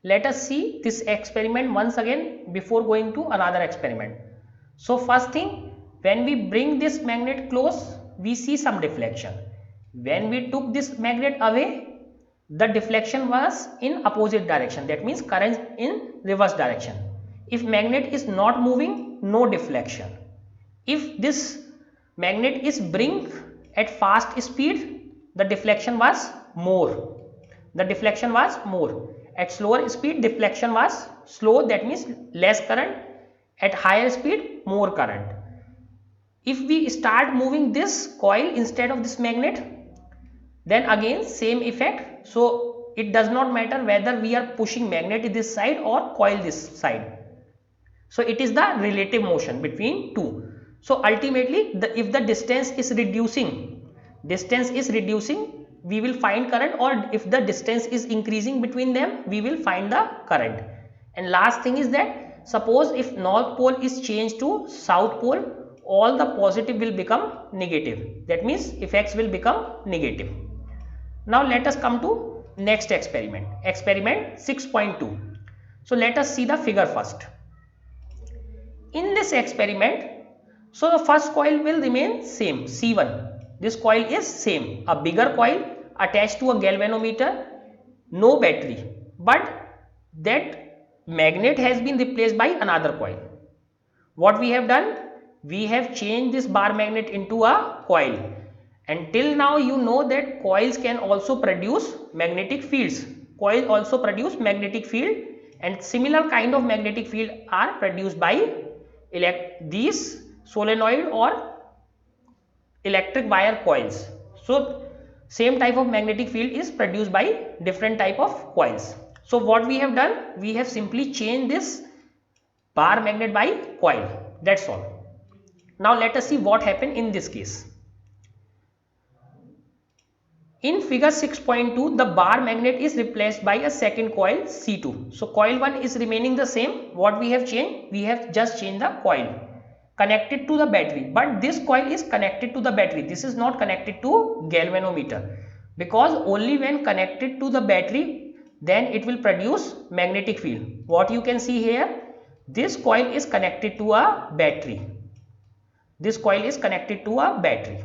Let us see this experiment once again before going to another experiment. So first thing, when we bring this magnet close, we see some deflection. When we took this magnet away, the deflection was in opposite direction. That means current in reverse direction. If magnet is not moving, no deflection. If this magnet is bring at fast speed, the deflection was more. The deflection was more. At slower speed, deflection was slow, that means less current. At higher speed, more current. If we start moving this coil instead of this magnet, then again same effect. So it does not matter whether we are pushing magnet this side or coil this side. So it is the relative motion between two. So ultimately, if the distance is reducing, we will find current, or if the distance is increasing between them, we will find the current. And last thing is that suppose if north pole is changed to south pole, all the positive will become negative. That means effects will become negative. Now let us come to next experiment, experiment 6.2. So let us see the figure first. In this experiment, so the first coil will remain same, C1. This coil is same, a bigger coil attached to a galvanometer, no battery, but that magnet has been replaced by another coil. What we have done? We have changed this bar magnet into a coil. Until now you know that coils can also produce magnetic fields. Coils also produce magnetic field, and similar kind of magnetic field are produced by these solenoid or electric wire coils. So same type of magnetic field is produced by different type of coils. So what we have done? We have simply changed this bar magnet by coil. That's all. Now let us see what happened in this case. In figure 6.2, the bar magnet is replaced by a second coil C2. So coil 1 is remaining the same. What we have changed? We have just changed the coil connected to the battery, but this coil is connected to the battery. This is not connected to galvanometer, because only when connected to the battery, then it will produce magnetic field. What you can see here, this coil is connected to a battery. This coil is connected to a battery.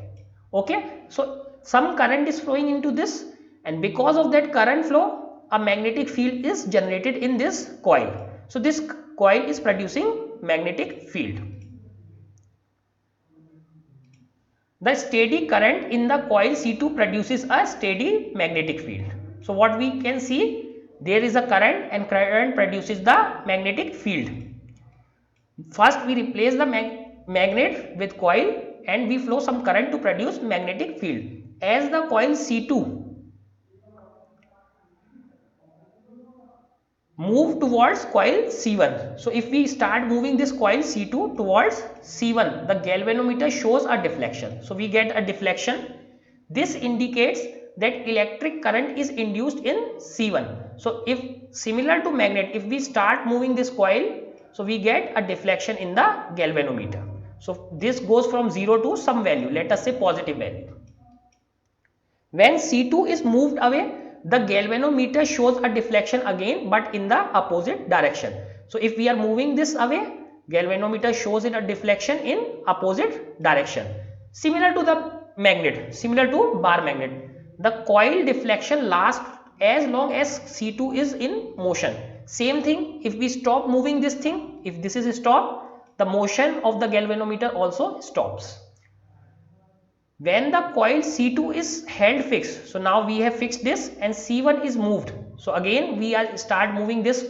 Okay, so some current is flowing into this, and because of that current flow, a magnetic field is generated in this coil. So this coil is producing magnetic field. The steady current in the coil C2 produces a steady magnetic field. So what we can see, there is a current, and current produces the magnetic field. First we replace the magnet with coil, and we flow some current to produce magnetic field. As the coil C2 move towards coil C1, so if we start moving this coil C2 towards C1, the galvanometer shows a deflection. So we get a deflection. This indicates that electric current is induced in C1. So if similar to magnet, if we start moving this coil, so we get a deflection in the galvanometer. So this goes from 0 to some value, let us say positive value. When C2 is moved away, the galvanometer shows a deflection again, but in the opposite direction. So if we are moving this away, galvanometer shows in a deflection in opposite direction. Similar to the magnet, similar to bar magnet. The coil deflection lasts as long as C2 is in motion. Same thing, if we stop moving this thing, if this is stopped, the motion of the galvanometer also stops. When the coil C2 is held fixed, so now we have fixed this, and C1 is moved. So again we are start moving this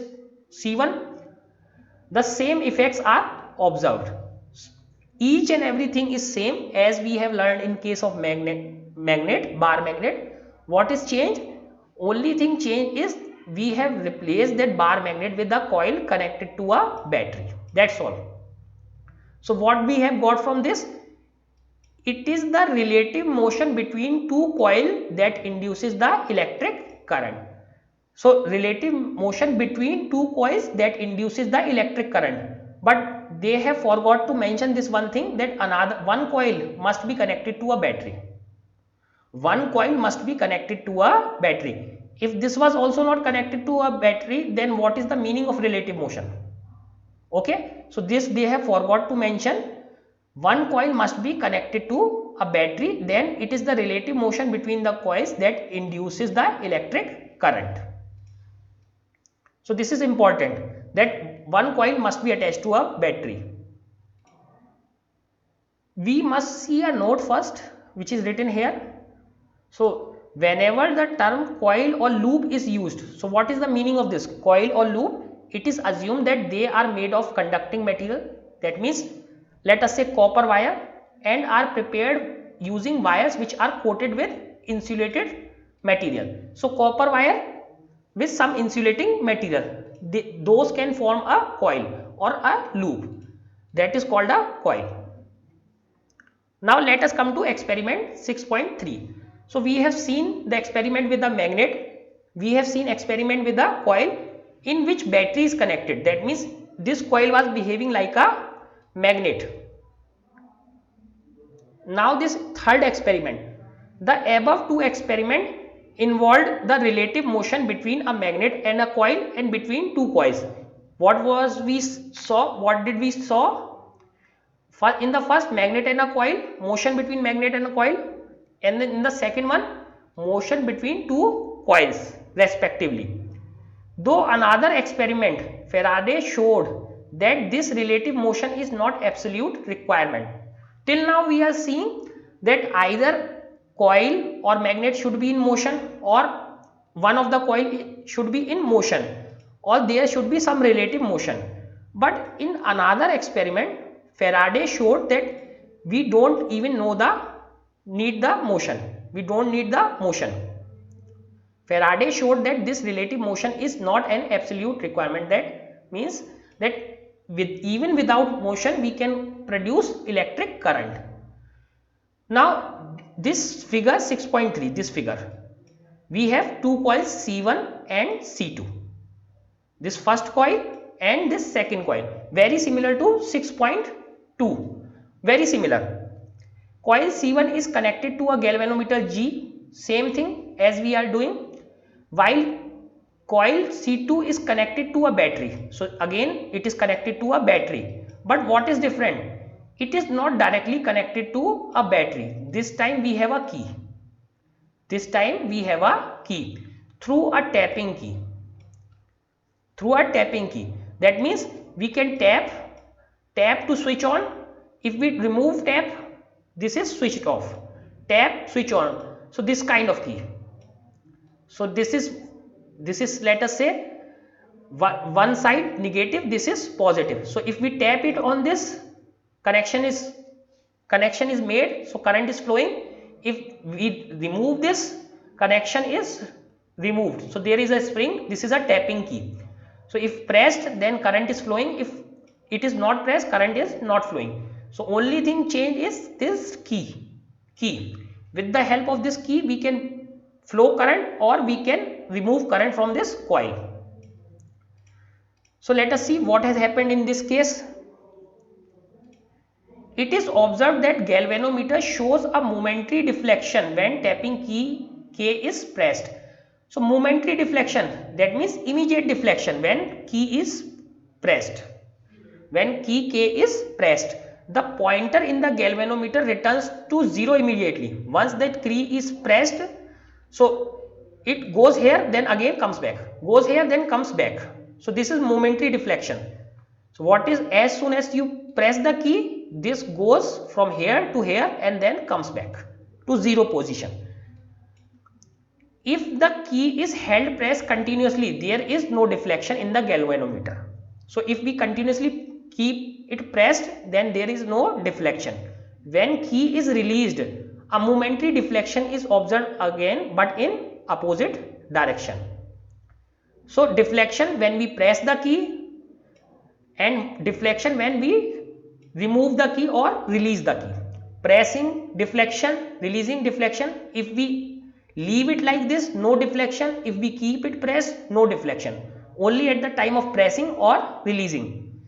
C1, the same effects are observed. Each and everything is same as we have learned in case of bar magnet. What is changed? Only thing changed is we have replaced that bar magnet with a coil connected to a battery. That's all. So what we have got from this? It is the relative motion between two coils that induces the electric current. So relative motion between two coils that induces the electric current. But they have forgot to mention this one thing, that one coil must be connected to a battery. One coil must be connected to a battery. If this was also not connected to a battery, then what is the meaning of relative motion? Okay, so this they have forgot to mention. One coil must be connected to a battery, then it is the relative motion between the coils that induces the electric current. So this is important, that one coil must be attached to a battery. We must see a note first, which is written here. So whenever the term coil or loop is used, so what is the meaning of this coil or loop? It is assumed that they are made of conducting material, that means let us say copper wire, and are prepared using wires which are coated with insulated material. So copper wire with some insulating material, those can form a coil or a loop, that is called a coil. Now let us come to experiment 6.3. So we have seen the experiment with the magnet, we have seen experiment with the coil in which battery is connected, that means this coil was behaving like a magnet. Now this third experiment, the above two experiment involved the relative motion between a magnet and a coil and between two coils. What was we saw? What did we saw? In the first, magnet and a coil, motion between magnet and a coil, and then in the second one, motion between two coils respectively. Though another experiment, Faraday showed that this relative motion is not absolute requirement. Till now we are seeing that either coil or magnet should be in motion, or one of the coil should be in motion, or there should be some relative motion. But in another experiment, Faraday showed that we don't even need the motion. We don't need the motion. Faraday showed that this relative motion is not an absolute requirement. That means that even without motion we can produce electric current. Now this figure 6.3, this figure, we have two coils C1 and C2. This first coil and this second coil, very similar to 6.2, very similar. Coil C1 is connected to a galvanometer G, same thing as we are doing, while coil C2 is connected to a battery. So again it is connected to a battery, but what is different? It is not directly connected to a battery. This time we have a key. This time we have a key through a tapping key. Through a tapping key. That means we can tap to switch on. If we remove tap, this is switched off. Tap, switch on. So this kind of key. So this is let us say one side negative, this is positive. So if we tap it on this, connection is made, so current is flowing. If we remove this, connection is removed. So there is a spring, this is a tapping key. So if pressed, then current is flowing. If it is not pressed, current is not flowing. So only thing change is this key. With the help of this key, we can flow current or we can remove current from this coil. So let us see what has happened in this case. It is observed that galvanometer shows a momentary deflection when tapping key K is pressed. So momentary deflection, that means immediate deflection when key is pressed. When key K is pressed, the pointer in the galvanometer returns to 0 immediately. Once that key is pressed, so it goes here, then again comes back, goes here, then comes back. So this is momentary deflection. So what is, as soon as you press the key, this goes from here to here and then comes back to 0 position. If the key is held pressed continuously, there is no deflection in the galvanometer. So if we continuously keep it pressed, then there is no deflection. When key is released, a momentary deflection is observed again, but in opposite direction. So deflection when we press the key and deflection when we remove the key or release the key. Pressing, deflection, releasing, deflection. If we leave it like this, no deflection. If we keep it pressed, no deflection. Only at the time of pressing or releasing.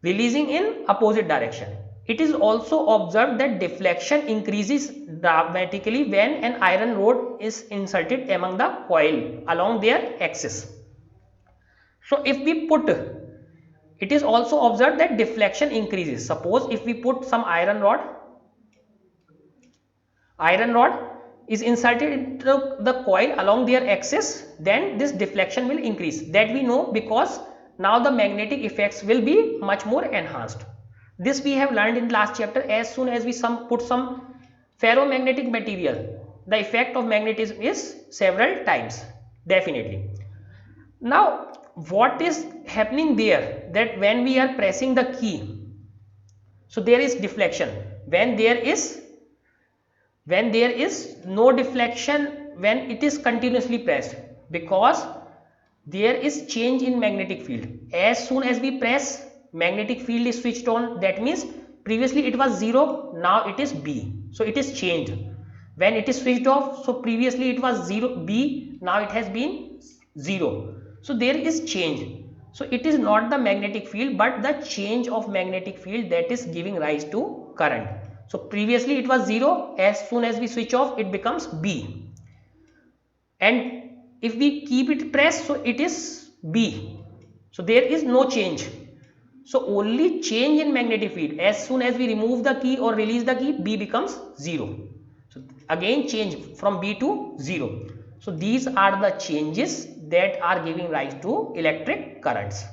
Releasing in opposite direction, It is also observed that deflection increases dramatically when an iron rod is inserted among the coil along their axis. So if we put, it is also observed that deflection increases. Suppose if we put some iron rod is inserted into the coil along their axis, then this deflection will increase. That we know because now the magnetic effects will be much more enhanced. This we have learned in last chapter. As soon as we put some ferromagnetic material, the effect of magnetism is several times, definitely. Now what is happening there, that when we are pressing the key, so there is deflection. When there is no deflection when it is continuously pressed, because there is change in magnetic field. As soon as we press, magnetic field is switched on. That means previously it was 0, now it is B, so it is changed. When it is switched off, so previously it was 0 B, now it has been 0, so there is change. So it is not the magnetic field but the change of magnetic field that is giving rise to current. So previously it was 0, as soon as we switch off it becomes B, and if we keep it pressed, so it is B, so there is no change. So only change in magnetic field, as soon as we remove the key or release the key, B becomes 0. So again change from B to 0. So these are the changes that are giving rise to electric currents.